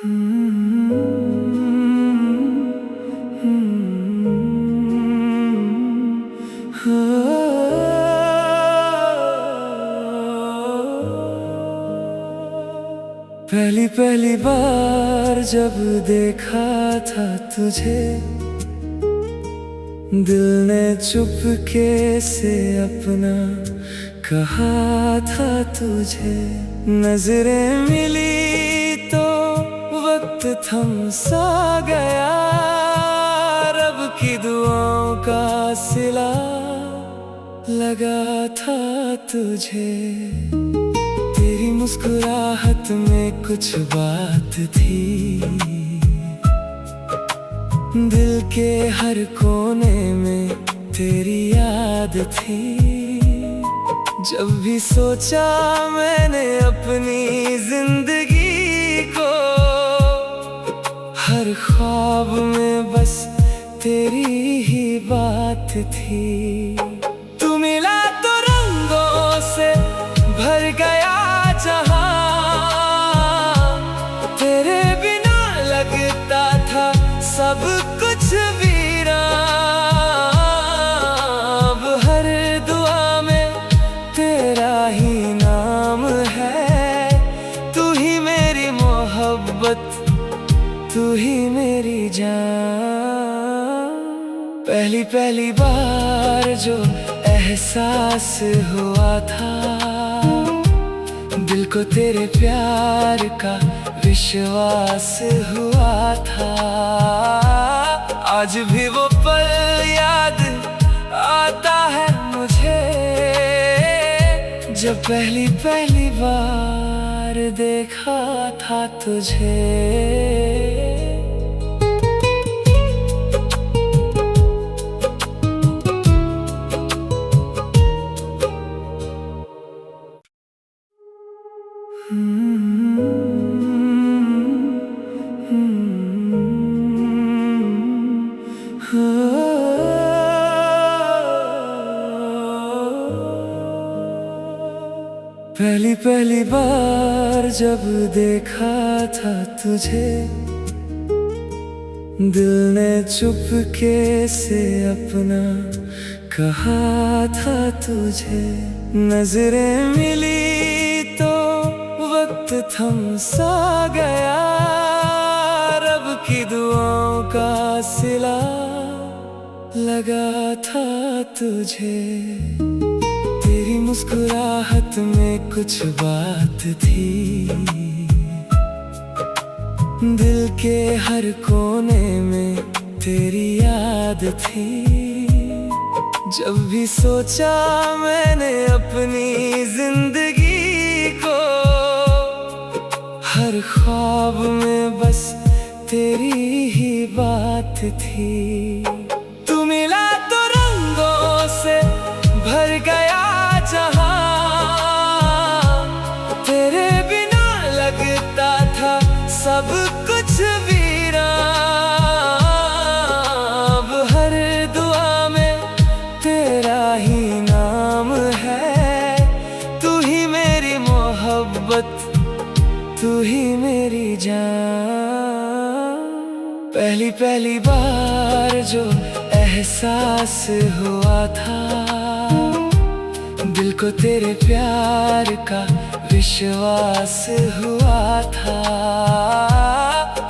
पहली पहली बार जब देखा था तुझे, दिल ने चुपके से अपना कहा था तुझे। नजरें मिली तो वक्त थम सा गया, रब की दुआओं का सिला लगा था तुझे। तेरी मुस्कुराहट में कुछ बात थी, दिल के हर कोने में तेरी याद थी। जब भी सोचा मैंने अपनी जिंदगी को, हर ख्वाब में बस तेरी ही बात थी। तू मिला तो रंगों से भर गया जहां, तेरे बिना लगता था सब कुछ वीरान। अब हर दुआ में तेरा ही नाम है, तू ही मेरी मोहब्बत, तू ही मेरी जान। पहली पहली बार जो एहसास हुआ था, दिल को तेरे प्यार का विश्वास हुआ था। आज भी वो पल याद आता है मुझे, जब पहली पहली बार देखा था तुझे। पहली पहली बार जब देखा था तुझे, दिल ने चुपके से अपना कहा था तुझे। नजरें मिली तो वक्त थम सा गया, रब की दुआओं का सिला लगा था तुझे। तेरी मुस्कुराहट में कुछ बात थी, दिल के हर कोने में तेरी याद थी। जब भी सोचा मैंने अपनी जिंदगी को, हर ख्वाब में बस तेरी ही बात थी। तू मिला तो रंगों से भर गया जहां, तेरे बिना लगता था सब कुछ वीरान। अब हर दुआ में तेरा ही नाम है, तू ही मेरी मोहब्बत, तू ही मेरी जान। पहली पहली बार जो एहसास हुआ था, दिल को तेरे प्यार का विश्वास हुआ था।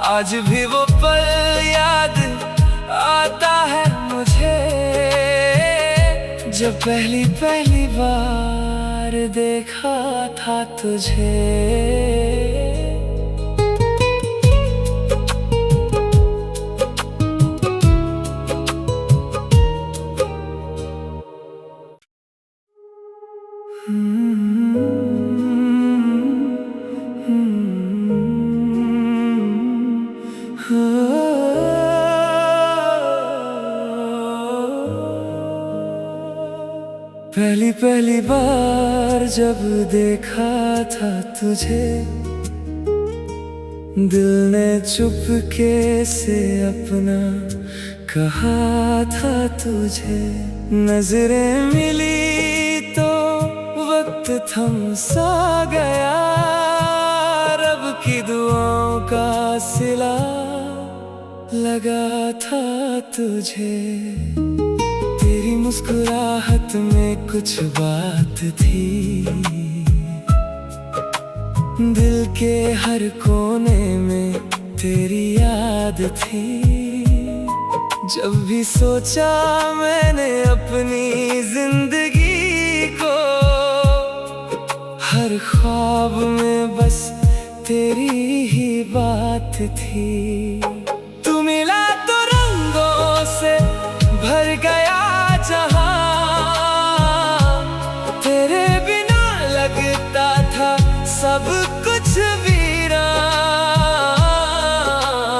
आज भी वो पल याद आता है मुझे, जब पहली पहली बार देखा था तुझे। पहली पहली बार जब देखा था तुझे, दिल ने चुपके से अपना कहा था तुझे। नजरें मिली तो वक्त थम सा गया, रब की दुआओं का सिला लगा था तुझे। तेरी मुस्कुराहट में कुछ बात थी, दिल के हर कोने में तेरी याद थी। जब भी सोचा मैंने अपनी जिंदगी को, हर ख्वाब में बस तेरी ही बात थी। तू मिला तो रंगों से भर गया जहां, तेरे बिना लगता था सब कुछ वीरान।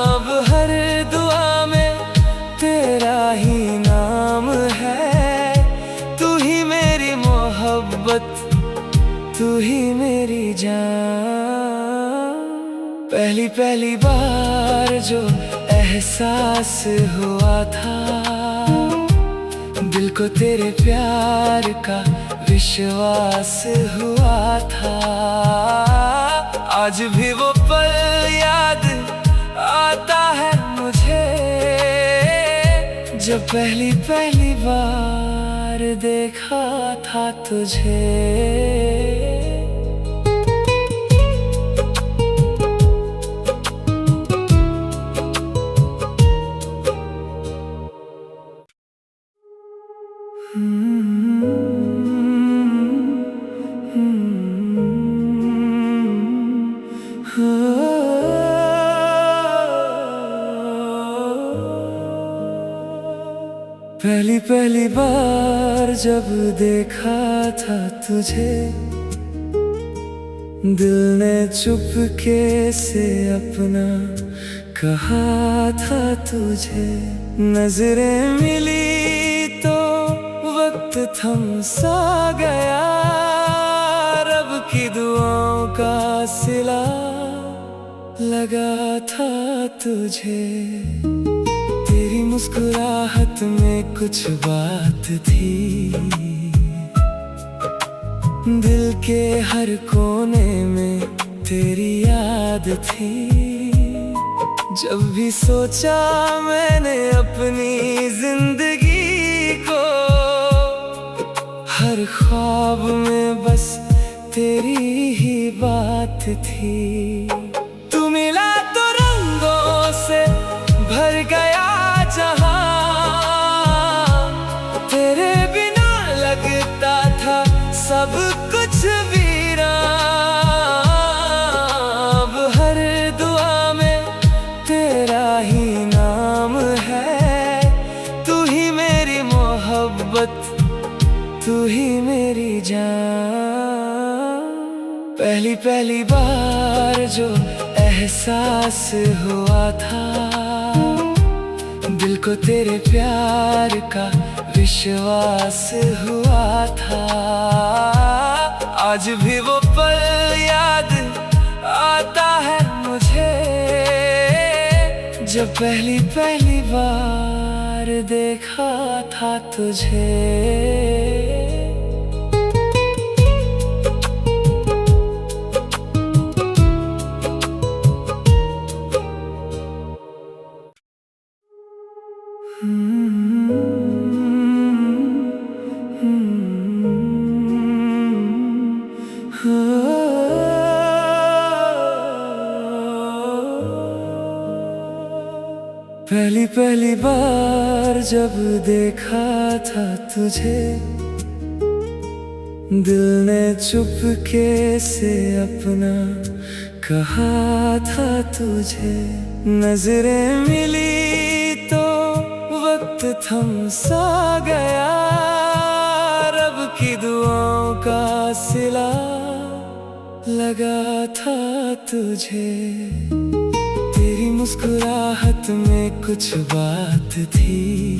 अब हर दुआ में तेरा ही नाम है, तू ही मेरी मोहब्बत, तू ही मेरी जान। पहली पहली बार जो एहसास हुआ था, दिल को तेरे प्यार का विश्वास हुआ था। आज भी वो पल याद आता है मुझे, जब पहली पहली बार देखा था तुझे। पहली पहली बार जब देखा था तुझे, दिल ने चुपके से अपना कहा था तुझे। नजरें मिली तो वक्त थम सा गया, रब की दुआओं का सिला लगा था तुझे। तेरी मुस्कुराहट में कुछ बात थी, दिल के हर कोने में तेरी याद थी। जब भी सोचा मैंने अपनी जिंदगी को, हर ख्वाब में बस तेरी ही बात थी। तू मिला तो रंगों से भर गया जहां, तेरे बिना लगता था सब कुछ वीरान। अब हर दुआ में तेरा ही नाम है, तू ही मेरी मोहब्बत, तू ही मेरी जान। पहली पहली बार जो एहसास हुआ था, दिल को तेरे प्यार का विश्वास हुआ था। आज भी वो पल याद आता है मुझे, जब पहली पहली बार देखा था तुझे। पहली पहली बार जब देखा था तुझे, दिल ने चुपके से अपना कहा था तुझे। नजरें मिली तो वक्त थम सा गया, रब की दुआओं का सिला लगा था तुझे। तेरी मुस्कुराहट में कुछ बात थी,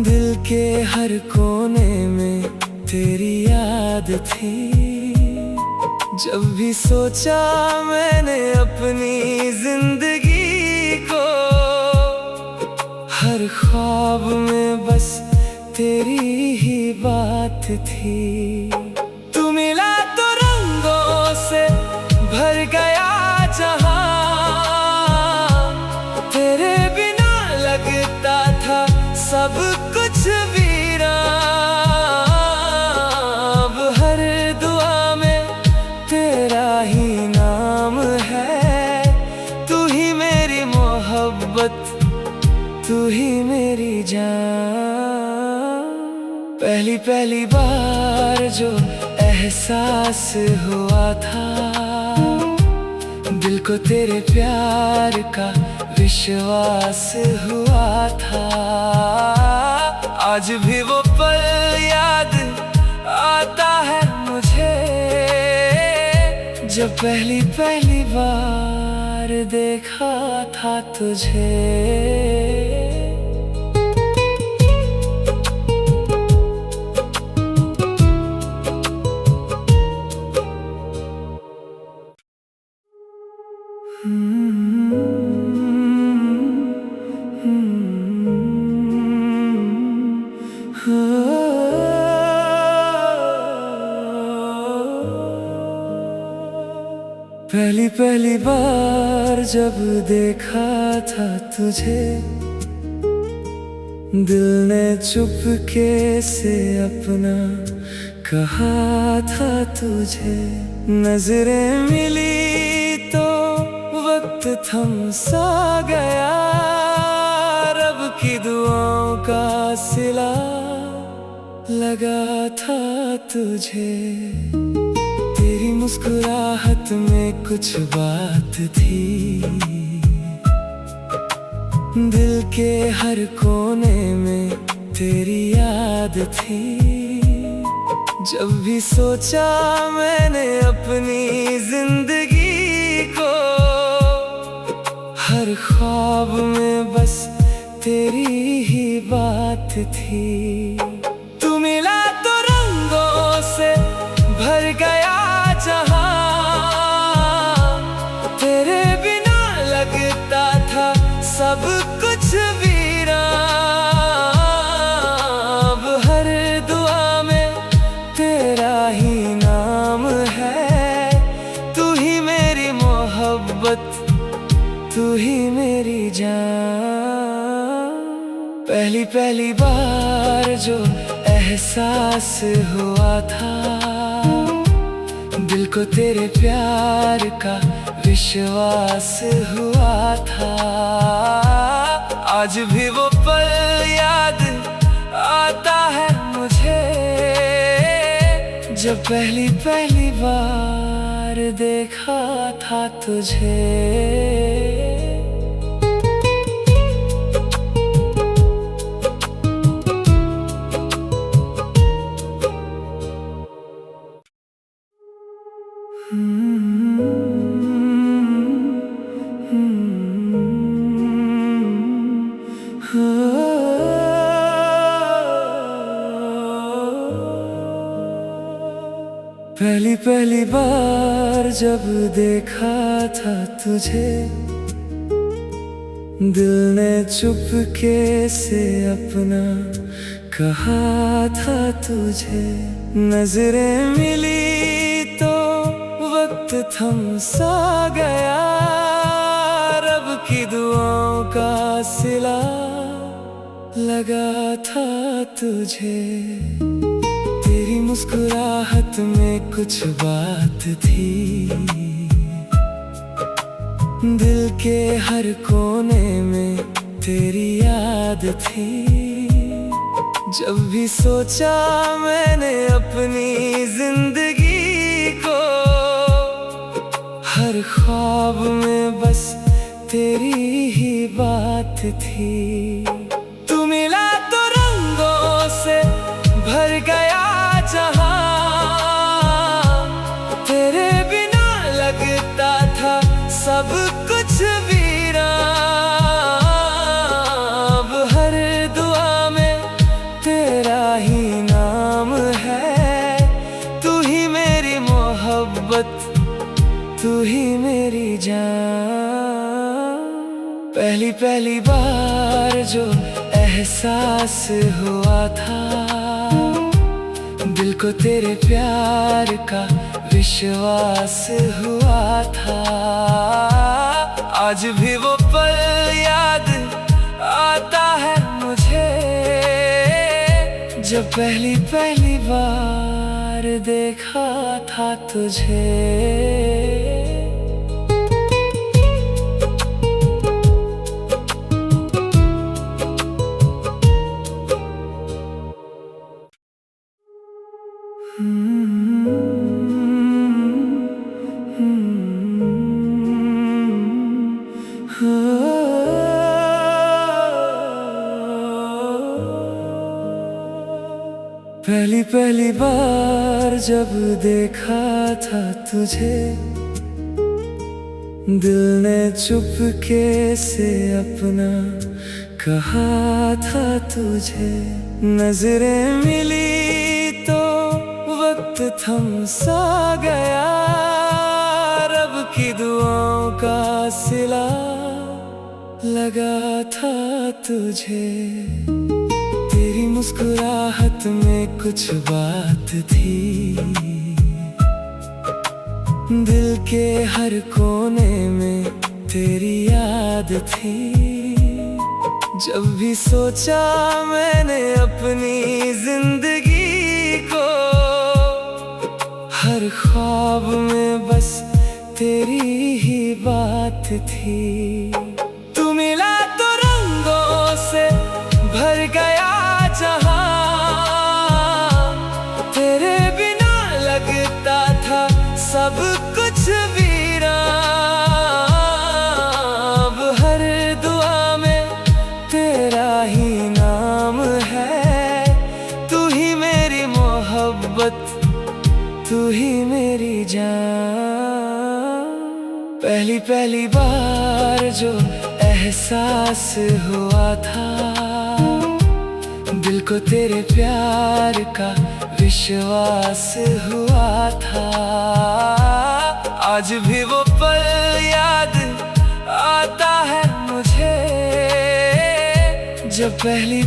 दिल के हर कोने में तेरी याद थी। जब भी सोचा मैंने अपनी जिंदगी को, हर ख्वाब में बस तेरी ही बात थी। तू मिला तो रंगों से भर गया पहली बार जो एहसास हुआ था, दिल को तेरे प्यार का विश्वास हुआ था। आज भी वो पल याद आता है मुझे, जब पहली बार देखा था तुझे। पहली बार जब देखा था तुझे, दिल ने चुपके से अपना कहा था तुझे। नजरें मिली तो वक्त थम सा गया, रब की दुआओं का सिला लगा था तुझे। तेरी मुस्कुराहट में कुछ बात थी, दिल के हर कोने में तेरी याद थी। जब भी सोचा मैंने अपनी जिंदगी को, हर ख्वाब में बस तेरी ही बात थी। तू मिला तो रंगों से भर गया जहां, तेरे बिना लगता था सब कुछ वीरान। अब हर दुआ में तेरा ही नाम है, तू ही मेरी मोहब्बत, तू ही मेरी जान। पहली बार जो एहसास हुआ था, दिल को तेरे प्यार का विश्वास हुआ था। आज भी वो पल याद आता है मुझे, जब पहली बार देखा था तुझे। पहली बार जब देखा था तुझे, दिल ने चुपके से अपना कहा था तुझे। नजरें मिली तो वक्त थम सा गया, रब की दुआओं का सिला लगा था तुझे। तेरी मुस्कुराहट में कुछ बात थी, दिल के हर कोने में तेरी याद थी। जब भी सोचा मैंने अपनी जिंदगी को, हर ख्वाब में बस तेरी ही बात थी। तू मिला तो रंगों से भर गया जहां, तेरे बिना लगता था सब कुछ वीरान। अब हर दुआ में तेरा ही नाम है, तू ही मेरी मोहब्बत, तू ही मेरी जान। पहली बार जो एहसास हुआ था, दिल को तेरे प्यार का विश्वास हुआ था। आज भी वो पल याद आता है मुझे, जब पहली बार देखा था तुझे। पहली बार जब देखा था तुझे, दिल ने चुपके से अपना कहा था तुझे। नजरें मिली तो वक्त थम सा गया, रब की दुआओं का सिला लगा था तुझे। तेरी मुस्कुराहट में कुछ बात थी, दिल के हर कोने में तेरी याद थी। जब भी सोचा मैंने अपनी जिंदगी को, हर ख्वाब में बस तेरी ही बात थी। तू मिला तो रंगों से भर गया जहां, तेरे बिना लगता था सब कुछ वीरान। अब हर दुआ में तेरा ही नाम है, तू ही मेरी मोहब्बत, तू ही मेरी जान। पहली बार जो एहसास हुआ था, दिल को तेरे प्यार का विश्वास हुआ था। आज भी वो पल याद आता है मुझे, जब पहली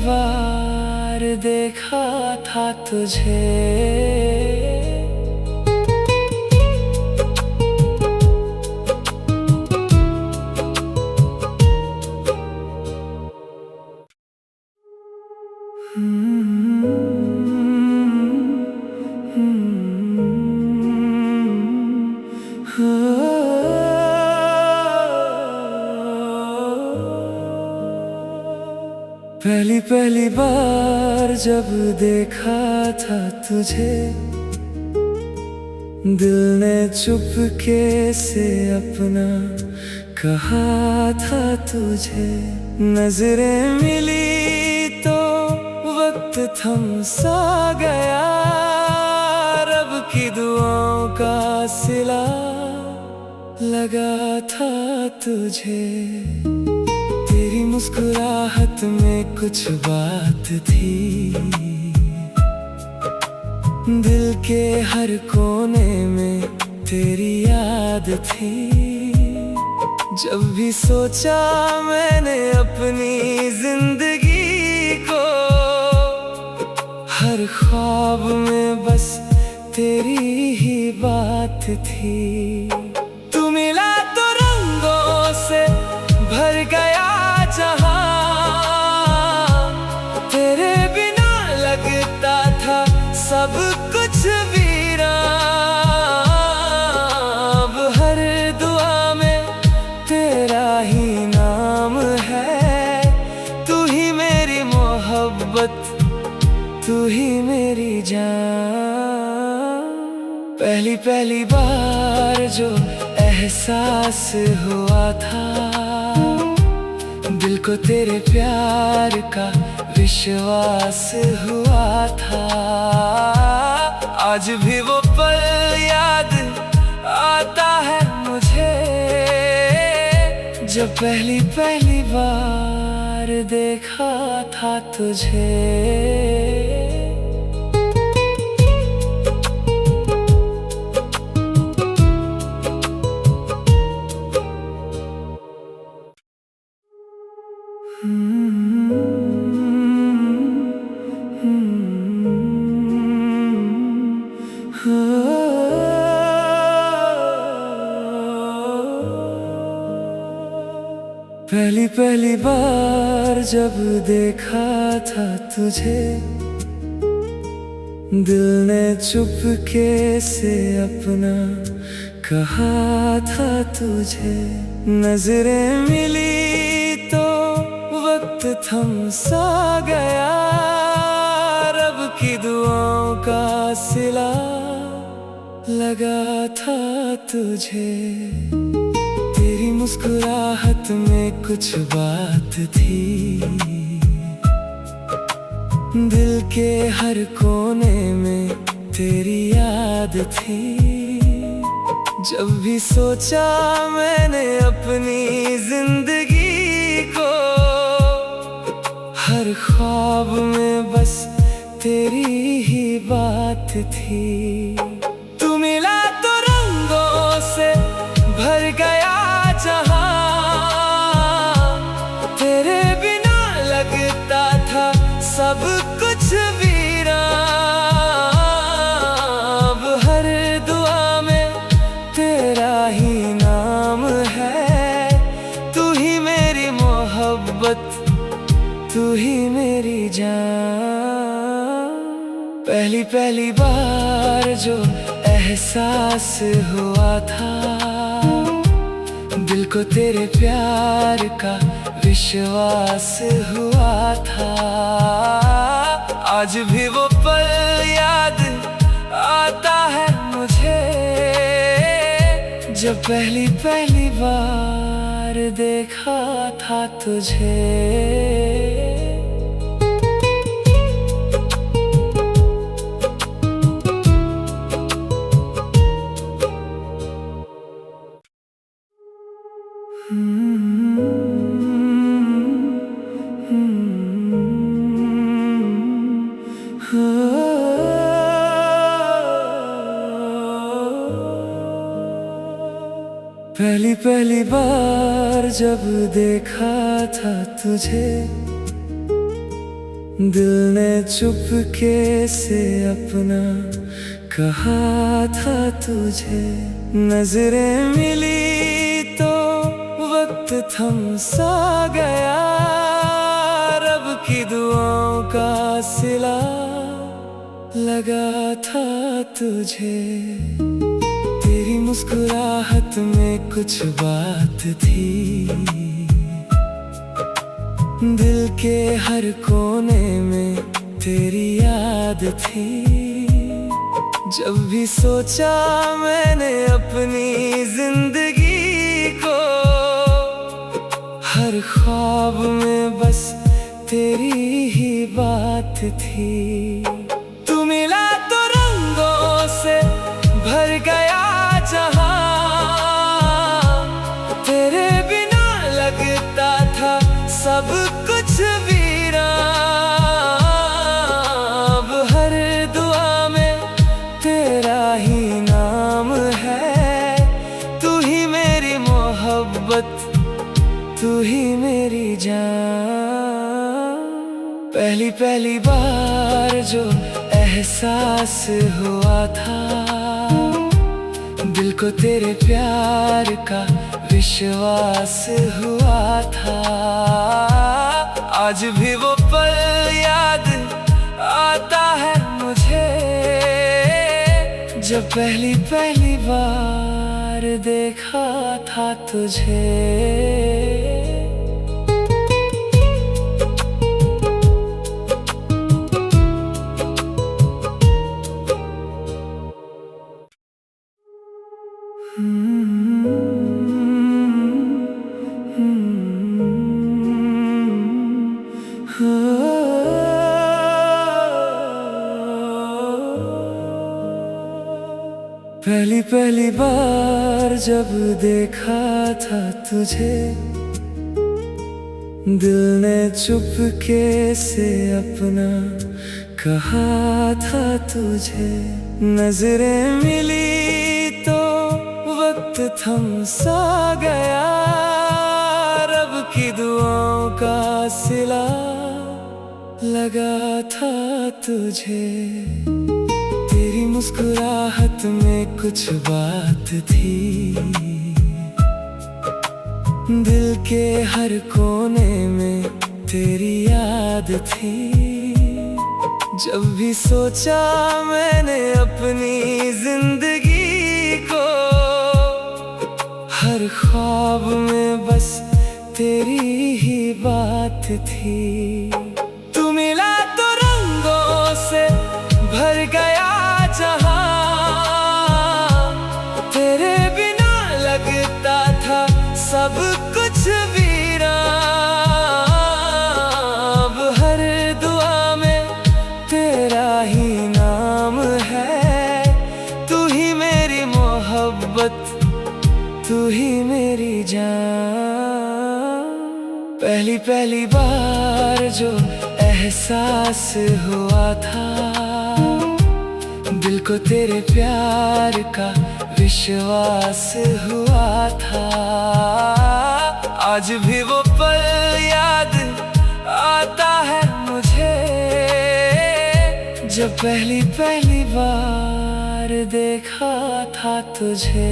बार देखा था तुझे। पहली बार जब देखा था तुझे, दिल ने चुपके से अपना कहा था तुझे। नजरें मिली तो वक्त थम सा गया, रब की दुआओं का सिला लगा था तुझे। तेरी मुस्कुराहट में कुछ बात थी, दिल के हर कोने में तेरी याद थी। जब भी सोचा मैंने अपनी जिंदगी को, हर ख्वाब में बस तेरी ही बात थी। तू मिला तो रंगों से भर गया जहां, तेरे बिना लगता था सब कुछ वीरान। अब हर दुआ में तेरा ही नाम है, तू ही मेरी मोहब्बत, तू ही मेरी जान। पहली बार जो एहसास हुआ था, दिल को तेरे प्यार का विश्वास हुआ था। आज भी वो पल याद आता है मुझे, जब पहली बार देखा था तुझे। पहली बार जब देखा था तुझे, दिल ने चुपके से अपना कहा था तुझे। नजरें मिली तो वक्त थम सा गया, रब की दुआओं का सिला लगा था तुझे। तेरी मुस्कुराहट में कुछ बात थी, दिल के हर कोने में तेरी याद थी। जब भी सोचा मैंने अपनी जिंदगी को, हर ख्वाब में बस तेरी ही बात थी। तू मिला तो रंगों से भर गया जहां, तेरे बिना लगता था सब कुछ वीरान। अब हर दुआ में तेरा ही नाम है, तू ही मेरी मोहब्बत, तू ही मेरी जान। पहली पहली बार जो एहसास हुआ था, दिल को तेरे प्यार का विश्वास हुआ था। आज भी वो पल याद आता है मुझे, जब पहली पहली बार देखा था तुझे। पहली पहली बार जब देखा था तुझे, दिल ने चुपके से अपना कहा था तुझे। नजरें मिली तो वक्त थम सा गया, रब की दुआओं का सिला लगा था तुझे। तेरी मुस्कुराहट में कुछ बात थी, दिल के हर कोने में तेरी याद थी। जब भी सोचा मैंने अपनी जिंदगी को, हर ख्वाब में बस तेरी ही बात थी। तू मिला तो रंगों से भर गया जहां, तेरे बिना लगता था सब कुछ वीरान। अब हर दुआ में तेरा ही नाम है, तू ही मेरी मोहब्बत, तू ही मेरी जान। पहली पहली बार जो एहसास हुआ था, दिल को तेरे प्यार का विश्वास हुआ था। आज भी वो पल याद आता है मुझे, जब पहली पहली बार देखा था तुझे। पहली पहली बार जब देखा था तुझे, दिल ने चुपके से अपना कहा था तुझे। नजरें मिली तो वक्त थम सा गया, रब की दुआओं का सिला लगा था तुझे। तेरी मुस्कुराहट में कुछ बात थी, दिल के हर कोने में तेरी याद थी। जब भी सोचा मैंने अपनी जिंदगी को, हर ख्वाब में बस तेरी ही बात थी। तू मिला तो रंगों से भर गया जहां, तेरे बिना लगता था सब कुछ वीरान। अब हर दुआ में मोहब्बत तू ही मेरी जान। पहली पहली बार जो एहसास हुआ था, दिल को तेरे प्यार का विश्वास हुआ था। आज भी वो पल याद आता है मुझे, जब पहली पहली बार देखा था तुझे।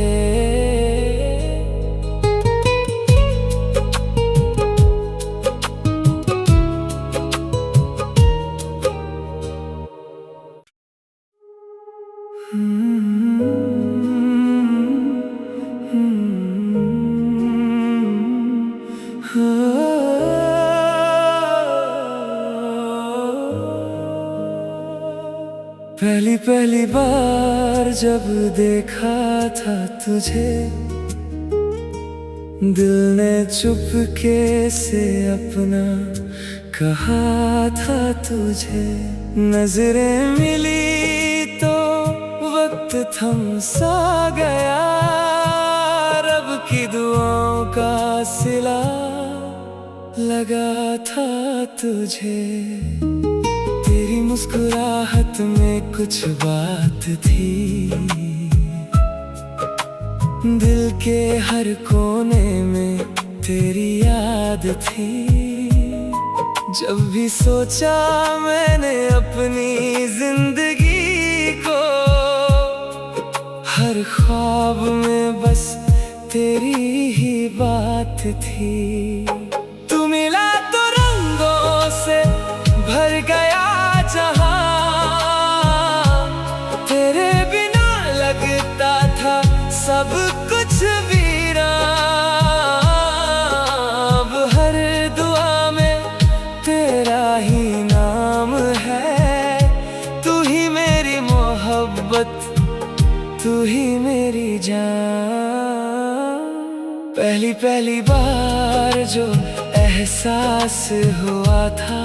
पहली पहली बार जब देखा था तुझे, दिल ने चुपके से अपना कहा था तुझे। नजरें मिली तो वक्त थम सा गया, रब की दुआओं का सिला लगा था तुझे। तेरी मुस्कुराहट में कुछ बात थी, दिल के हर कोने में तेरी याद थी। जब भी सोचा मैंने अपनी जिंदगी को, हर ख्वाब में बस तेरी ही बात थी। तू मिला तो रंगों से भर गया जहां, तेरे बिना लगता था सब कुछ वीरान। अब हर दुआ में तेरा ही नाम है, तू ही मेरी मोहब्बत तू ही मेरी जान। पहली पहली बार जो एहसास हुआ था,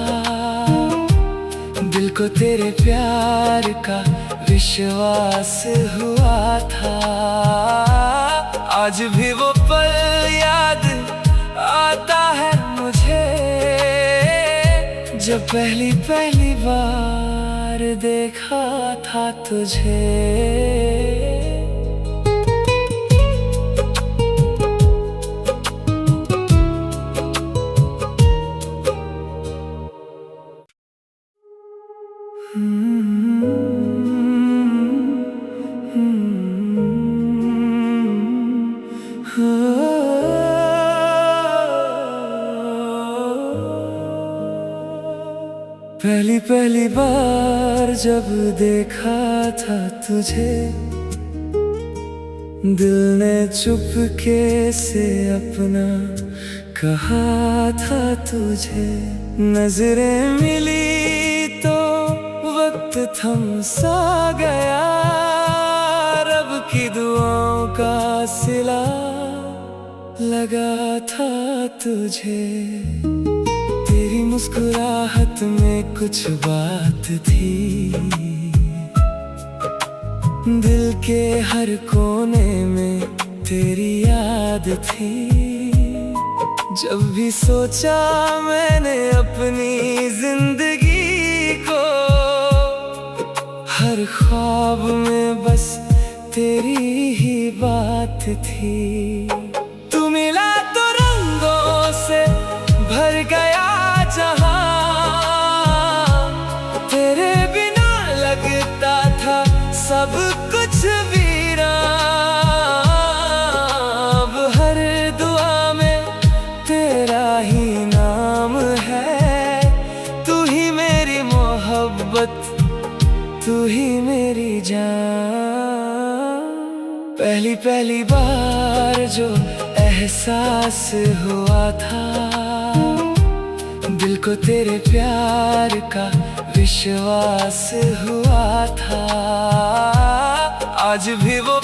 दिल को तेरे प्यार का विश्वास हुआ था। आज भी वो पल याद आता है मुझे, जब पहली पहली बार देखा था तुझे। पहली पहली बार जब देखा था तुझे, दिल ने चुपके से अपना कहा था तुझे। नजरें मिली तो वक्त थम सा गया, रब की दुआओं का सिला लगा था तुझे। तेरी मुस्कुराहट में कुछ बात थी, दिल के हर कोने में तेरी याद थी। जब भी सोचा मैंने अपनी जिंदगी को, हर ख्वाब में बस तेरी ही बात थी। तू मिला तो रंगों से भर गया जहां, तेरे बिना लगता था सब कुछ वीरान। अब हर दुआ में तेरा ही नाम है, तू ही मेरी मोहब्बत तू ही मेरी जान। पहली पहली बार जो एहसास हुआ था, दिल को तेरे प्यार का विश्वास हुआ था। आज भी वो